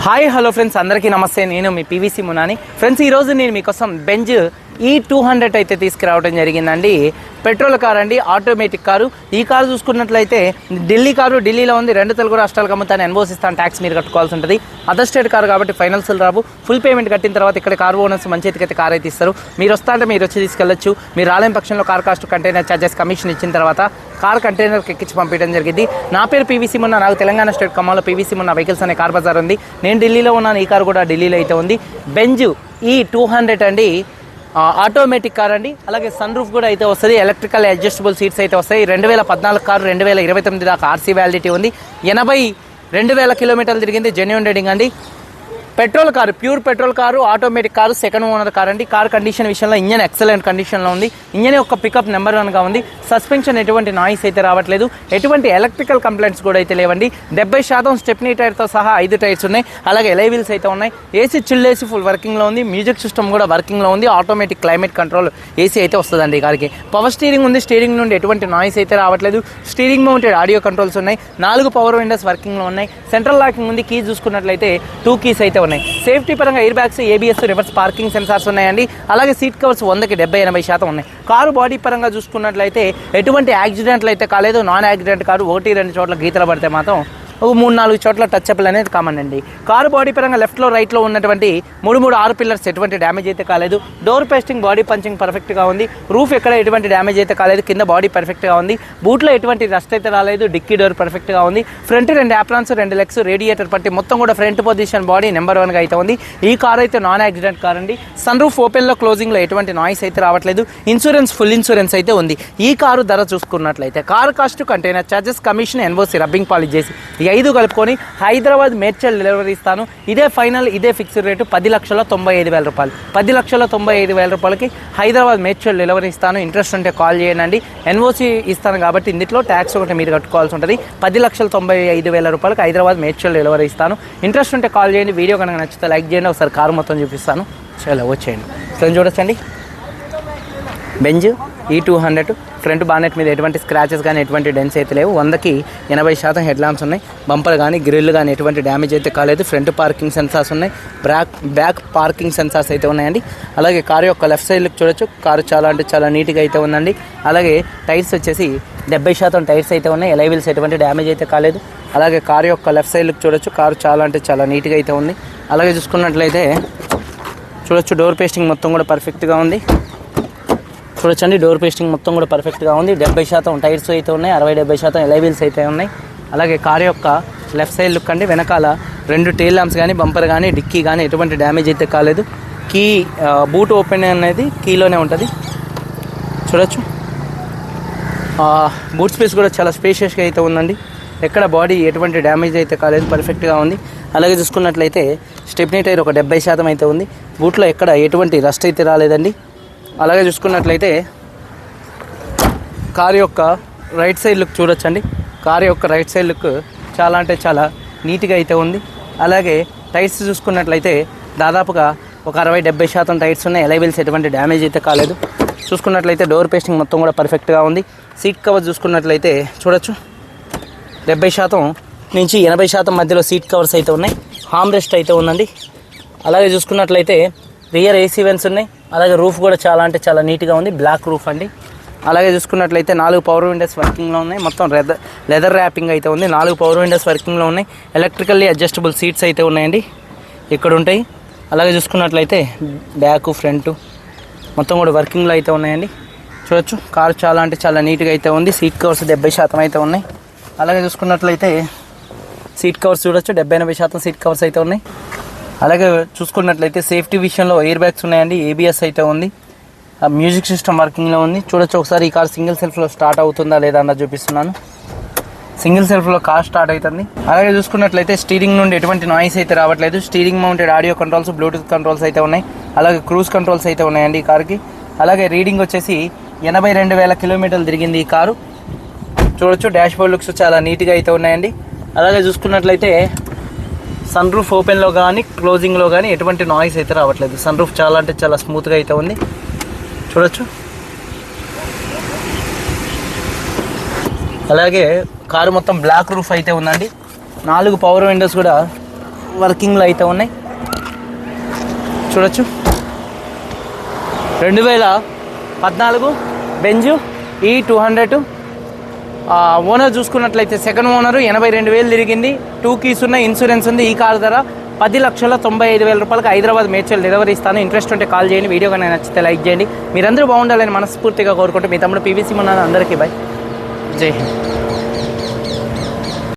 Hi hello friends, అందరికీ నమస్తే. నేను మీ పీవీసీ మునాని. ఫ్రెండ్స్, ఈరోజు నేను మీకోసం బెంజ్ E200 అయితే తీసుకురావడం జరిగిందండి. పెట్రోల్ కార్ అండి, ఆటోమేటిక్ కారు. ఈ కారు చూసుకున్నట్లయితే ఢిల్లీ కారు, ఢిల్లీలో ఉంది. 2 తెలుగు రాష్ట్రాలకు అమ్ముతాను, ఎన్ఓసి ఇస్తాను, ట్యాక్స్ మీరు కట్టుకోవాల్సి ఉంటుంది. అదర్ స్టేట్ కారు కాబట్టి ఫైనాన్షియల్ రావు. ఫుల్ పేమెంట్ కట్టిన తర్వాత ఇక్కడ కారు ఓనర్స్ మంచి ఎత్తుకైతే కార్ అయితే ఇస్తారు. మీరు వస్తా అంటే మీరు వచ్చి తీసుకెళ్ళచ్చు. మీరు రాలేని పక్షంలో car cost, container charges, commission ఇచ్చిన తర్వాత కార్ కంటైనర్కి ఎక్కించి పంపించడం జరిగింది. నా పేరు పీవీసీ మున్నా. నాకు తెలంగాణ స్టేట్ ఖమ్మంలో పీవీసీ మున్నా వెహికల్స్ అనే కార్ బజార్ ఉంది. నేను ఢిల్లీలో ఉన్నాను. ఈ కారు కూడా ఢిల్లీలో అయితే ఉంది. బెంజ్ E200 అండి, ఆటోమేటిక్ కార్ అండి. అలాగే సన్ రూఫ్ కూడా అయితే వస్తుంది. ఎలక్ట్రికల్ అడ్జస్టబుల్ సీట్స్ అయితే వస్తాయి. 2014 కారు, 2029 దాకా ఆర్సీ వ్యాలిడిటీ ఉంది. 82,000 కిలోమీటర్లు తిరిగింది. జెన్యూన్ రేటింగ్ అండి. Petrol car, pure petrol car, automatic car, second owner car అండి. కార్ కండిషన్ విషయంలో ఇంజన్ ఎక్సలెంట్ కండిషన్లో ఉంది. ఇంజన్ యొక్క పికప్ నెంబర్ 1గా ఉంది. సస్పెన్షన్ ఎటువంటి నాయిస్ అయితే రావట్లేదు. ఎటువంటి ఎలక్ట్రికల్ కంప్లైంట్స్ కూడా అయితే లేవండి. 70% స్టెప్నీ టైర్తో సహా 5 టైర్స్ ఉన్నాయి. అలాగే ఎలై వీల్స్ అయితే ఉన్నాయి. ఏసీ చిల్ ఏసీ ఫుల్ వర్కింగ్లో ఉంది. మ్యూజిక్ సిస్టమ్ కూడా వర్కింగ్లో ఉంది. ఆటోమేటిక్ క్లైమేట్ కంట్రోల్ ఏసీ అయితే వస్తుందండి ఈ కార్కి. పవర్ స్టీరింగ్ ఉంది. స్టీరింగ్ నుండి ఎటువంటి నాయిస్ అయితే రావట్లేదు. స్టీరింగ్ మౌంటెడ్ ఆడియో కంట్రోల్స్ ఉన్నాయి. 4 పవర్ విండోస్ వర్కింగ్లో ఉన్నాయి. సెంట్రల్ లాకింగ్ ఉంది. కీస్ చూసుకున్నట్లయితే 2 కీస్ అయితే ఉన్నాయి. సేఫ్టీ పరంగా air bags, ABS, reverse parking sensors ఉన్నాయండి. అలాగే సీట్ కవర్స్ 100కి 70-80% ఉన్నాయి. కారు బాడీ పరంగా చూసుకున్నట్లయితే ఎటువంటి యాక్సిడెంట్లు అయితే కాలేదు. Non accident car. 1-2 చోట్ల గీతలు పడితే మాత్రం 3-4 చోట్ల టచ్ అప్లు అనేది కామన్ అండి. కారు బాడీ పరంగా లెఫ్ట్లో రైట్లో ఉన్నటువంటి 3 పిల్లర్స్ ఎటువంటి డ్యామేజ్ అయితే కాలేదు. డోర్ పేస్టింగ్, బాడీ పంచింగ్ పర్ఫెక్ట్గా ఉంది. రూఫ్ ఎక్కడ ఎటువంటి డ్యామేజ్ అయితే కాలేదు. కింద బాడీ పర్ఫెక్ట్గా ఉంది. బూట్లో ఎటువంటి రస్ట్ అయితే రాలేదు. డిక్కీ డోర్ పర్ఫెక్ట్గా ఉంది. ఫ్రంట్ 2 యాప్రాన్స్, 2 లెగ్స్, రేడియేటర్ పట్టి మొత్తం కూడా ఫ్రంట్ పొజిషన్ బాడీ నెంబర్ 1గా అయితే ఉంది. ఈ కార్ అయితే నాన్ యాక్సిడెంట్ కార్ అండి. సన్ రూఫ్ ఓపెన్లో, క్లోజింగ్లో ఎటువంటి నాయిస్ అయితే రావట్లేదు. ఇన్సూరెన్స్ ఫుల్ ఇన్సూరెన్స్ అయితే ఉంది. ఈ కారు ధర చూసుకున్నట్లయితే car cost, container charges, commission, NOC, rubbing polish చేసి 5 కలుపుకొని హైదరాబాద్ మేడ్చల్ డెలివరీ ఇస్తాను. ఇదే ఫైనల్, ఇదే ఫిక్స్డ్ రేటు 10,95,000 రూపాయలు. 10,95,000 రూపాయలకి హైదరాబాద్ మేడ్చల్ డెలివరీ ఇస్తాను. ఇంట్రెస్ట్ ఉంటే కాల్ చేయండి. ఎన్ఓసి ఇస్తాను కాబట్టి ఇందులో ట్యాక్స్ ఒకటి మీరు కట్టుకోవాల్సి ఉంటుంది. 10,95,000 రూపాయలకి హైదరాబాద్ మేడ్చల్ డెలివరీ ఇస్తాను. ఇంట్రెస్ట్ ఉంటే కాల్ చేయండి. వీడియో కనుక నచ్చితే లైక్ చేయండి. ఒకసారి కారు మొత్తం చూపిస్తాను. చాలా వచ్చేయండి. ఫ్రెండ్ చూడొచ్చండి, బెంజ్ E200. ఫ్రంట్ బానెట్ మీద ఎటువంటి స్క్రాచెస్ కానీ ఎటువంటి డెన్స్ అయితే లేవు. 100కి 80% హెడ్ ల్యాంప్స్ ఉన్నాయి. బంపర్ కానీ గ్రిల్ కానీ ఎటువంటి డ్యామేజ్ అయితే కాలేదు. ఫ్రంట్ పార్కింగ్ సెన్సార్స్ ఉన్నాయి. బ్యాక్ పార్కింగ్ సెన్సార్స్ అయితే ఉన్నాయండి. అలాగే కారు యొక్క లెఫ్ట్ సైడ్ లుక్ చూడొచ్చు. కారు చాలా అంటే చాలా నీట్గా అయితే ఉందండి. అలాగే టైర్స్ వచ్చేసి 70% టైర్స్ అయితే ఉన్నాయి. ఎలై వీల్స్ ఎటువంటి డ్యామేజ్ అయితే కాలేదు. అలాగే కారు యొక్క లెఫ్ట్ సైడ్ లుక్ చూడొచ్చు. కారు చాలా అంటే చాలా నీట్గా అయితే ఉంది. అలాగే చూసుకున్నట్లయితే చూడొచ్చు, డోర్ పేస్టింగ్ మొత్తం కూడా పర్ఫెక్ట్గా ఉంది. చూడొచ్చండి, డోర్ పేస్టింగ్ మొత్తం కూడా పర్ఫెక్ట్గా ఉంది. 70% టైర్స్ అయితే ఉన్నాయి. 60-70% ఎలై వీల్స్ అయితే ఉన్నాయి. అలాగే కారు యొక్క లెఫ్ట్ సైడ్ లుక్ అండి. వెనకాల 2 టెయిల్ ల్యాంప్స్ కానీ, బంపర్ కానీ, డిక్కీ కానీ ఎటువంటి డ్యామేజ్ అయితే కాలేదు. కీ బూట్ ఓపెన్ అనేది కీలోనే ఉంటుంది. చూడొచ్చు, బూట్ స్పేస్ కూడా చాలా స్పేషియస్గా అయితే ఉందండి. ఎక్కడ బాడీ ఎటువంటి డ్యామేజ్ అయితే కాలేదు, పర్ఫెక్ట్గా ఉంది. అలాగే చూసుకున్నట్లయితే స్టెప్నీ టైర్ ఒక 70% అయితే ఉంది. బూట్లో ఎక్కడ ఎటువంటి రస్ట్ అయితే రాలేదండి. అలాగే చూసుకున్నట్లయితే కారు యొక్క రైట్ సైడ్ లుక్ చూడొచ్చండి. కారు యొక్క రైట్ సైడ్ లుక్ చాలా అంటే చాలా నీట్గా అయితే ఉంది. అలాగే టైర్స్ చూసుకున్నట్లయితే దాదాపుగా ఒక 60-70% టైర్స్ ఉన్నాయి. ఎలై వీల్స్ ఎటువంటి డ్యామేజ్ అయితే కాలేదు. చూసుకున్నట్లయితే డోర్ పేస్టింగ్ మొత్తం కూడా పర్ఫెక్ట్గా ఉంది. సీట్ కవర్ చూసుకున్నట్లయితే చూడొచ్చు, 70% నుంచి 80% మధ్యలో సీట్ కవర్స్ అయితే ఉన్నాయి. హార్మ్ రెస్ట్ అయితే ఉందండి. అలాగే చూసుకున్నట్లయితే రియర్ ఏసీ వెంట్స్ ఉన్నాయి. అలాగే రూఫ్ కూడా చాలా అంటే చాలా నీట్గా ఉంది. బ్లాక్ రూఫ్ అండి. అలాగే చూసుకున్నట్లయితే 4 పవర్ విండోస్ వర్కింగ్లో ఉన్నాయి. మొత్తం లెదర్ ర్యాపింగ్ అయితే ఉంది. 4 పవర్ విండోస్ వర్కింగ్లో ఉన్నాయి. ఎలక్ట్రికల్లీ అడ్జస్టబుల్ సీట్స్ అయితే ఉన్నాయండి, ఇక్కడ ఉంటాయి. అలాగే చూసుకున్నట్లయితే బ్యాక్, ఫ్రంట్ మొత్తం కూడా వర్కింగ్లో అయితే ఉన్నాయండి. చూడొచ్చు, కారు చాలా అంటే చాలా నీట్గా అయితే ఉంది. సీట్ కవర్స్ 70% అయితే ఉన్నాయి. అలాగే చూసుకున్నట్లయితే సీట్ కవర్స్ చూడొచ్చు, 70-80% సీట్ కవర్స్ అయితే ఉన్నాయి. అలాగే చూసుకున్నట్లయితే సేఫ్టీ విషయంలో ఎయిర్ బ్యాగ్స్ ఉన్నాయండి. ఏబిఎస్ అయితే ఉంది. మ్యూజిక్ సిస్టమ్ వర్కింగ్లో ఉంది. చూడొచ్చు ఒకసారి ఈ కార్ సింగిల్ సెల్ఫ్లో స్టార్ట్ అవుతుందా లేదా అన్నది చూపిస్తున్నాను. సింగిల్ సెల్ఫ్లో కార్ స్టార్ట్ అవుతుంది. అలాగే చూసుకున్నట్లయితే స్టీరింగ్ నుండి ఎటువంటి నాయిస్ అయితే రావట్లేదు. Steering mounted audio controls, Bluetooth controls అయితే ఉన్నాయి. అలాగే క్రూజ్ కంట్రోల్స్ అయితే ఉన్నాయండి ఈ కార్కి. అలాగే రీడింగ్ వచ్చేసి 82,000 కిలోమీటర్లు తిరిగింది ఈ కారు. చూడొచ్చు, డాష్ బోర్డ్ లుక్స్ చాలా నీట్గా అయితే ఉన్నాయండి. అలాగే చూసుకున్నట్లయితే సన్ రూఫ్ ఓపెన్లో కానీ, క్లోజింగ్లో కానీ ఎటువంటి నాయిస్ అయితే రావట్లేదు. సన్ రూఫ్ చాలా అంటే చాలా స్మూత్గా అయితే ఉంది. చూడొచ్చు, అలాగే కారు మొత్తం బ్లాక్ రూఫ్ అయితే ఉందండి. 4 పవర్ విండోస్ కూడా వర్కింగ్లో అయితే ఉన్నాయి, చూడొచ్చు. 2014 బెంజ్ E200. ఓనర్ చూసుకున్నట్లయితే సెకండ్ ఓనరు, 82,000 తిరిగింది, 2 కీస్ ఉన్నాయి, ఇన్సూరెన్స్ ఉంది. ఈ కారు ధర 10,95,000 రూపాయలకు హైదరాబాద్ మేడ్చల్ డెలివరీ ఇస్తాను. ఇంట్రెస్ట్ ఉంటే కాల్ చేయండి. వీడియో కానీ నచ్చితే లైక్ చేయండి. మీరందరూ బాగుండాలని మనస్ఫూర్తిగా కోరుకుంటూ మీ తమ్ముడు PVC మున్నా. అందరికీ బై, జై హింద్.